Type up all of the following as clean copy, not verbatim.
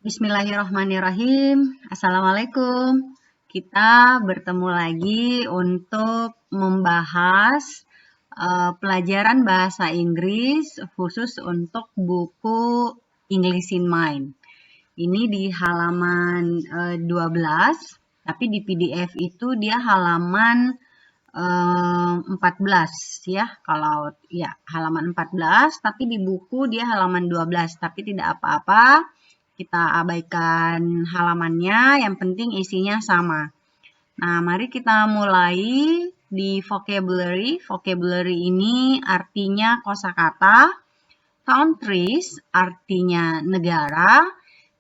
Bismillahirrahmanirrahim. Assalamualaikum. Kita bertemu lagi untuk membahas pelajaran bahasa Inggris khusus untuk buku English in Mind. Ini di halaman 12, tapi di PDF itu dia halaman 14 ya. Kalau ya halaman 14, tapi di buku dia halaman 12, tapi tidak apa-apa. Kita abaikan halamannya, yang penting isinya sama. Nah, mari kita mulai di vocabulary. Vocabulary ini artinya kosakata. Countries artinya negara.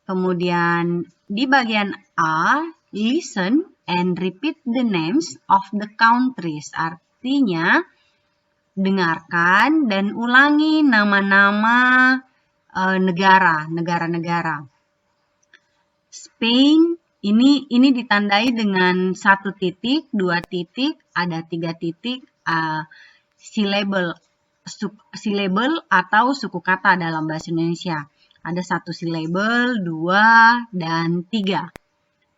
Kemudian di bagian A, listen and repeat the names of the countries. Artinya dengarkan dan ulangi nama-nama negara-negara. Spain ini ditandai dengan 1 titik, 2 titik, ada 3 titik, syllable atau suku kata dalam bahasa Indonesia. Ada 1 syllable, 2, dan 3.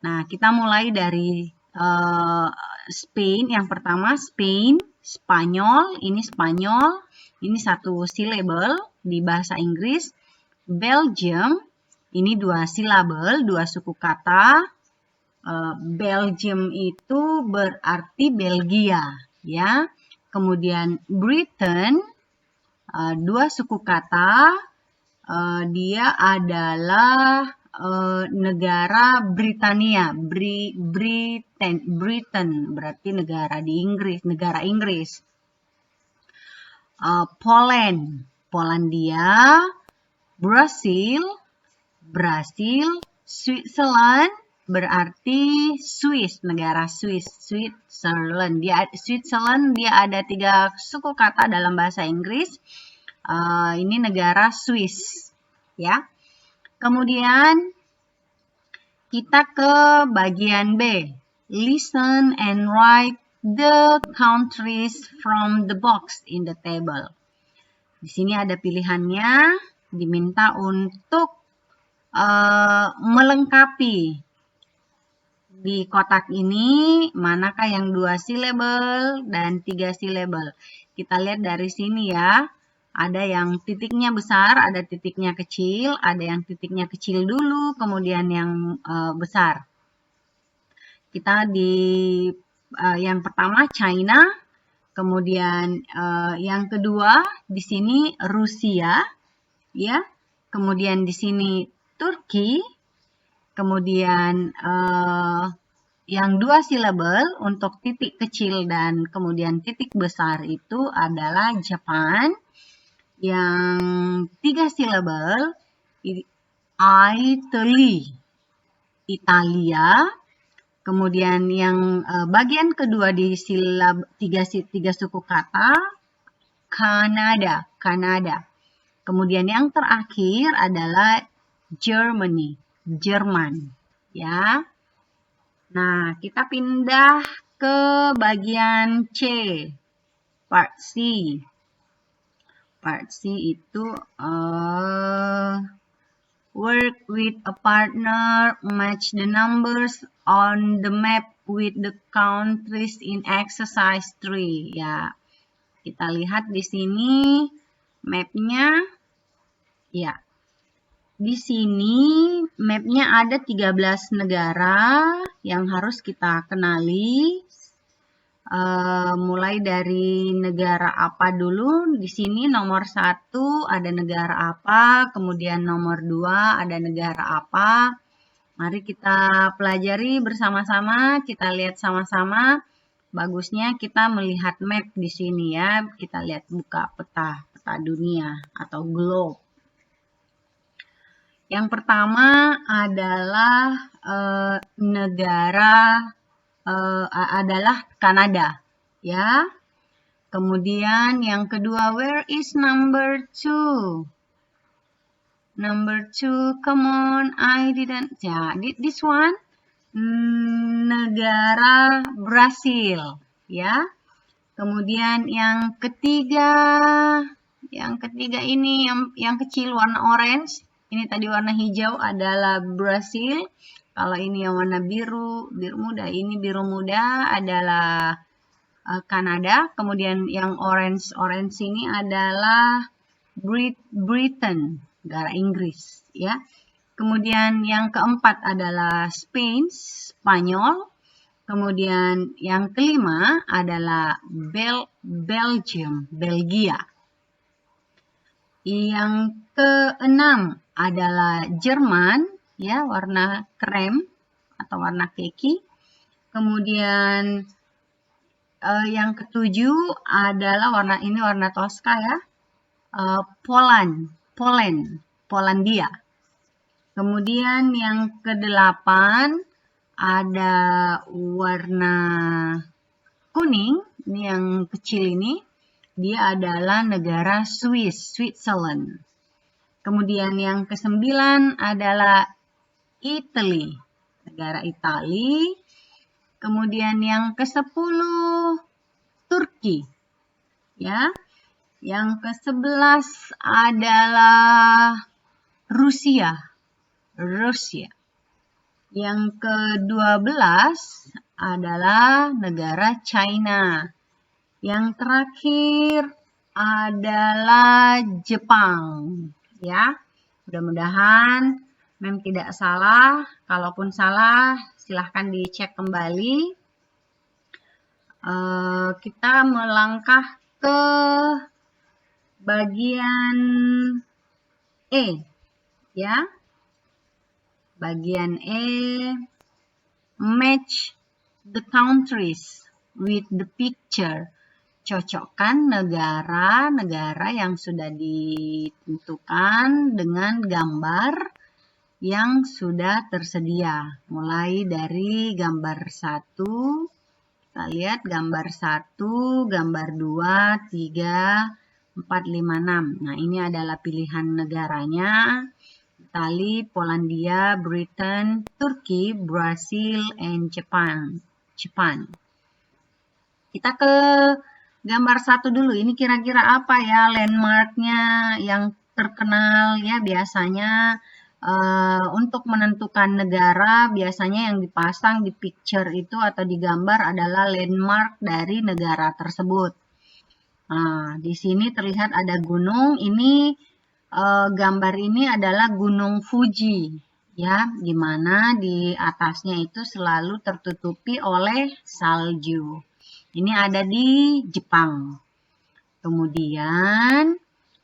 Nah, kita mulai dari Spain. Yang pertama Spain, Spanyol, ini 1 syllable di bahasa Inggris. Belgium, ini 2 silabel, 2 suku kata. Belgium itu berarti Belgia, ya. Kemudian Britain, 2 suku kata. Dia adalah negara Britania, Britain berarti negara Inggris. Polandia, Brasil, Switzerland berarti Swiss, negara Switzerland. Switzerland dia ada 3 suku kata dalam bahasa Inggris. Ini negara Swiss, ya. Kemudian kita ke bagian B. Listen and write the countries from the box in the table. Di sini ada pilihannya, diminta untuk melengkapi di kotak ini manakah yang 2 syllable dan 3 syllable. Kita lihat dari sini ya, ada yang titiknya besar, ada titiknya kecil, ada yang titiknya kecil dulu, kemudian yang besar. Kita di yang pertama China, kemudian yang kedua di sini Rusia, ya. Kemudian di sini Turki, kemudian yang 2 syllable untuk titik kecil dan kemudian titik besar itu adalah Jepang. Yang 3 syllable Italia. Kemudian yang bagian kedua di tiga suku kata Kanada. Kemudian yang terakhir adalah Jerman, ya. Nah, kita pindah ke bagian C, part C. Part C itu work with a partner, match the numbers on the map with the countries in exercise 3. Ya, kita lihat di sini mapnya. Ya, di sini mapnya ada 13 negara yang harus kita kenali. Mulai dari negara apa dulu. Di sini nomor 1 ada negara apa, kemudian nomor 2 ada negara apa. Mari kita pelajari bersama-sama, kita lihat sama-sama. Bagusnya kita melihat map di sini ya. Kita lihat buka peta dunia atau globe. Yang pertama adalah adalah Kanada, ya. Kemudian yang kedua, where is number 2? Number 2, come on, I didn't. Ya, this one, negara Brasil, ya. Kemudian yang ketiga ini yang kecil warna orange, Ini tadi warna hijau adalah Brasil. Kalau ini yang warna biru, biru muda, ini biru muda adalah Kanada. Kemudian yang orange ini adalah Britain, negara Inggris, ya. Kemudian yang keempat adalah Spain, Spanyol. Kemudian yang kelima adalah Belgium, Belgia. Yang keenam adalah Jerman, ya, warna krem atau warna keki. Kemudian yang ketujuh adalah warna Tosca, ya, Polandia. Kemudian yang kedelapan ada warna kuning, ini yang kecil ini, dia adalah negara Switzerland. Kemudian yang kesembilan adalah Italy, negara Italia. Kemudian yang ke-10 Turki, ya. Yang ke-11 adalah Rusia. Yang ke-12 adalah negara China. Yang terakhir adalah Jepang, ya. Mudah-mudahan Mem tidak salah. Kalaupun salah, silahkan dicek kembali. Kita melangkah ke bagian E, ya. Bagian E, match the countries with the picture. Cocokkan negara-negara yang sudah ditentukan dengan gambar yang sudah tersedia. Mulai dari gambar 1, kita lihat gambar 1, gambar 2, 3, 4, 5, 6. Nah, ini adalah pilihan negaranya. Italia, Polandia, Britain, Turki, Brazil, and Japan. Kita ke gambar 1 dulu. Ini kira-kira apa ya landmarknya yang terkenal, ya. Biasanya untuk menentukan negara, biasanya yang dipasang di picture itu atau di gambar adalah landmark dari negara tersebut. Nah, di sini terlihat ada gunung. Ini gambar ini adalah Gunung Fuji, ya, di mana di atasnya itu selalu tertutupi oleh salju. Ini ada di Jepang. Kemudian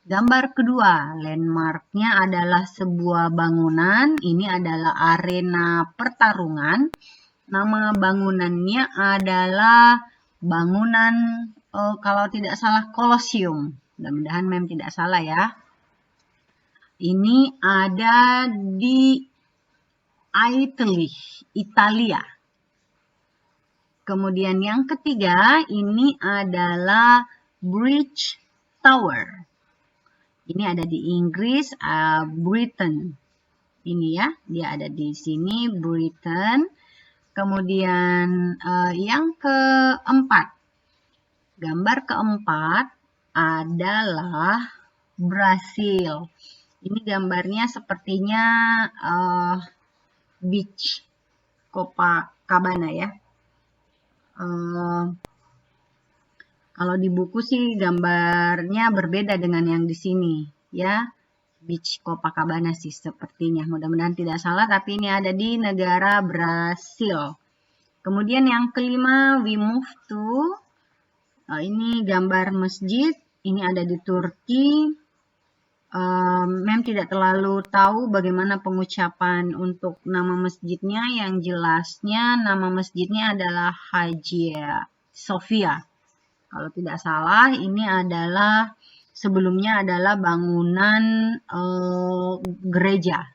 gambar kedua, landmarknya adalah sebuah bangunan. Ini adalah arena pertarungan. Nama bangunannya adalah bangunan, kalau tidak salah, Colosseum. Mudah-mudahan Mem tidak salah, ya. Ini ada di Italia. Kemudian yang ketiga, ini adalah Bridge Tower. Ini ada di Inggris, Britain. Ini, ya, dia ada di sini, Britain. Kemudian yang keempat, gambar keempat adalah Brasil. Ini gambarnya sepertinya beach Copacabana, ya. Kalau di buku sih gambarnya berbeda dengan yang di sini, ya. Beach Copacabana sih sepertinya. Mudah-mudahan tidak salah, tapi ini ada di negara Brasil. Kemudian yang kelima, we move to, ini gambar masjid. Ini ada di Turki. Mem tidak terlalu tahu bagaimana pengucapan untuk nama masjidnya. Yang jelasnya nama masjidnya adalah Hagia Sophia. Kalau tidak salah, ini adalah sebelumnya adalah bangunan gereja.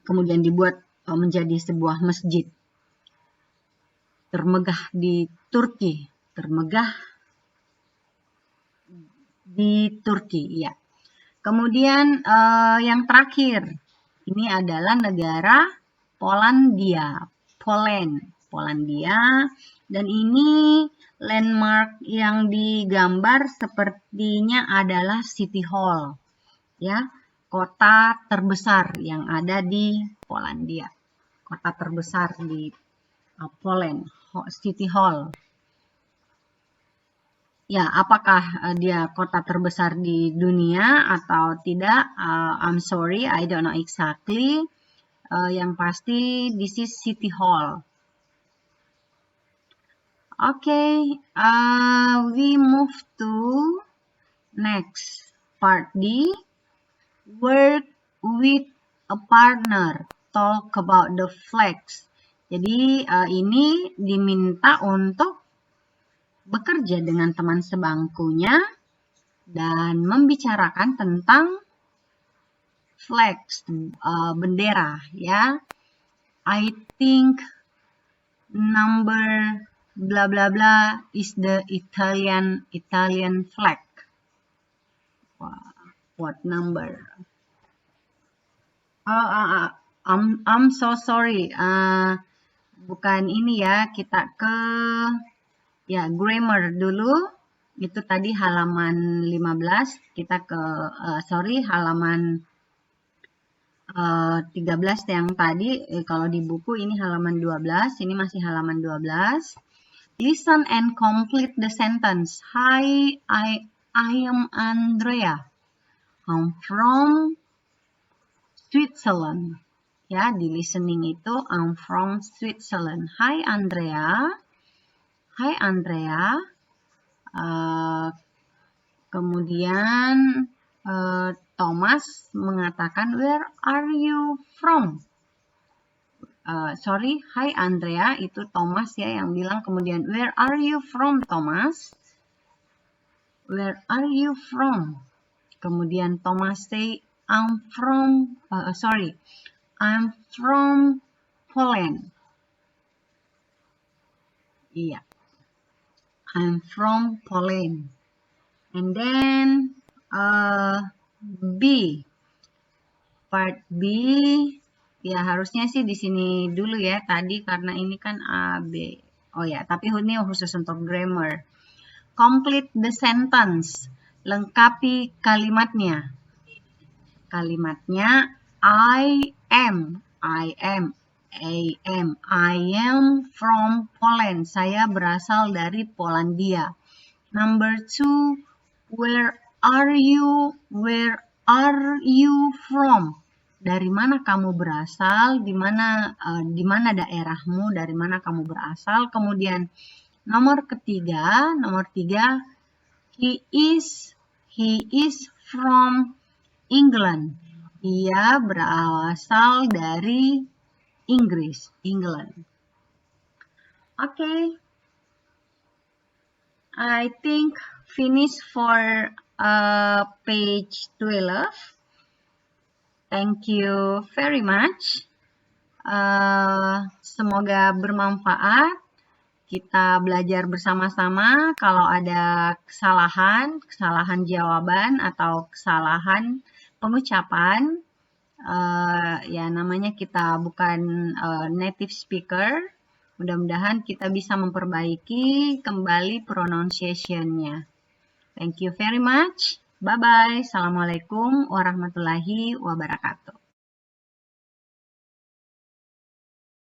Kemudian dibuat menjadi sebuah masjid. Termegah di Turki. Ya. Kemudian yang terakhir, ini adalah negara Polandia. Dan ini landmark yang digambar sepertinya adalah City Hall, ya. kota terbesar yang ada di Polandia. Kota terbesar di Poland, City Hall. Ya, apakah dia kota terbesar di dunia atau tidak? I'm sorry, I don't know exactly. Yang pasti, this is City Hall. Okay, we move to next part D. Work with a partner. Talk about the flags. Jadi ini diminta untuk bekerja dengan teman sebangkunya dan membicarakan tentang flags, bendera ya. I think number blah blah blah is the Italian flag. What number? I'm so sorry. Bukan ini ya, kita ke grammar dulu. Itu tadi halaman 15, kita ke halaman 13 yang tadi. Kalau di buku ini halaman 12, ini masih halaman 12. Listen and complete the sentence. Hi, I am Andrea. I'm from Switzerland. Ya, di listening itu I'm from Switzerland. Hi Andrea. Hi Andrea. Kemudian Thomas mengatakan, where are you from? Hi Andrea, itu Thomas ya yang bilang. Kemudian, where are you from, Thomas? Where are you from? Kemudian Thomas say, I'm from Poland. Iya. I'm from Poland. And then B. Part B. Ya, harusnya sih di sini dulu ya tadi karena ini kan A, B. Oh ya, tapi ini khusus untuk grammar. Complete the sentence. Lengkapi kalimatnya. Kalimatnya I am from Poland. Saya berasal dari Polandia. Number 2, where are you from? Dari mana kamu berasal? Di mana daerahmu? Dari mana kamu berasal? Kemudian nomor 3, he is from England. Dia berasal dari Inggris, England. Okay. I think finish for page 12. Thank you very much. Semoga bermanfaat. Kita belajar bersama-sama. Kalau ada kesalahan jawaban atau kesalahan pengucapan, ya namanya kita bukan native speaker. Mudah-mudahan kita bisa memperbaiki kembali pronunciation-nya. Thank you very much. Bye-bye. Assalamualaikum warahmatullahi wabarakatuh.